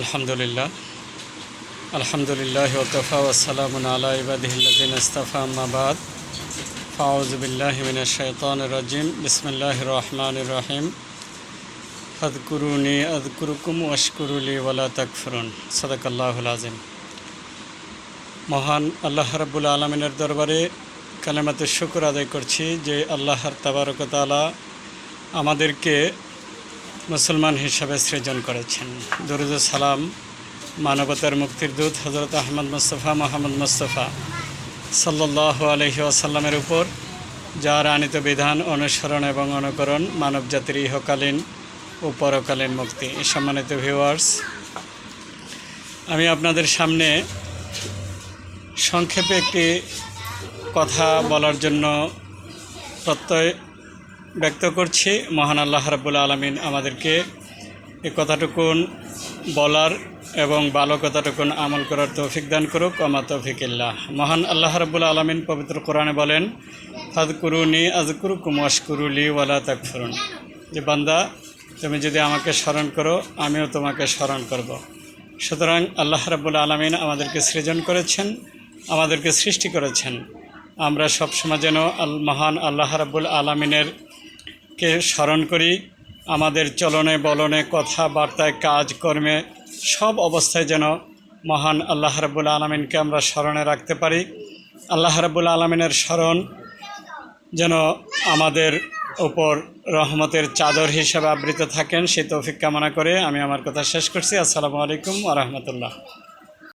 আলহামদুলিল্লাহ আলহামদুলিল্লাহি ওয়া কাফা ওয়া সালামুন আলা ইবাদিহিল্লাযিনা ইসতাফা আম্মা বাদ ফাউযু বিল্লাহি মিনাশ শাইতানির রাজিম বিসমিল্লাহির রহমানির রহিম ফাযকুরুনি আযকুরুকুম ওয়াশকুরুলি ওয়া লা তাকফুরুন সাদাকাল্লাহুল আযীম। মহান আল্লাহ রাব্বুল আলামিনের দরবারে কালেমাতুশ শুকর আদায় করছি যে আল্লাহর তাবারক ওয়া তাআলা আমাদেরকে মুসলমান হিসাবে সৃজন করেছেন। দরুদ ও সালাম মানবতার মুক্তির দূত হযরত আহমদ মুস্তাফা মোহাম্মদ মুস্তাফা সাল্লাল্লাহু আলাইহি ওয়াসাল্লামের উপর, যার আনিত বিধান অনুসরণ এবং অনুকরণ মানব জাতির ইহকালীন ও পরকালীন মুক্তি। সম্মানিত ভিউয়ার্স, আমি আপনাদের সামনে সংক্ষেপে একটি কথা বলার জন্য প্রত্যয় ব্যক্ত করছি। মহান আল্লাহ রাব্বুল আলামিন আমাদেরকে এই কথাটুকুন বলার এবং ভালো কথাটুকুন আমল করার তৌফিক দান করুক। ওমা তৌফিকিল্লাহ। মহান আল্লাহ রাব্বুল আলামিন পবিত্র কোরআনে বলেন, ফাযকুরুনি আযকুরুকুম ওয়াশকুরুলি ওয়া লা তাকফুরুন। যে বান্দা, তুমি যদি আমাকে স্মরণ করো আমিও তোমাকে স্মরণ করব। সুতরাং আল্লাহ রাব্বুল আলামিন আমাদেরকে সৃজন করেছেন, আমাদেরকে সৃষ্টি করেছেন। আমরা সবসময় যেন মহান আল্লাহ রাব্বুল আলামিনের কে স্মরণ করি। আমাদের চলনে বলনে কথাবার্তায় কাজ কর্মে সব অবস্থায় যেন মহান আল্লাহ রাব্বুল আলামিনকে আমরা স্মরণে রাখতে পারি। আল্লাহ রাব্বুল আলামিনের স্মরণ যেন আমাদের উপর রহমতের চাদর হিসেবে আবৃত থাকেন, সেই তৌফিক কামনা করে আমি আমার কথা শেষ করছি। আসসালামু আলাইকুম ওয়া রাহমাতুল্লাহ।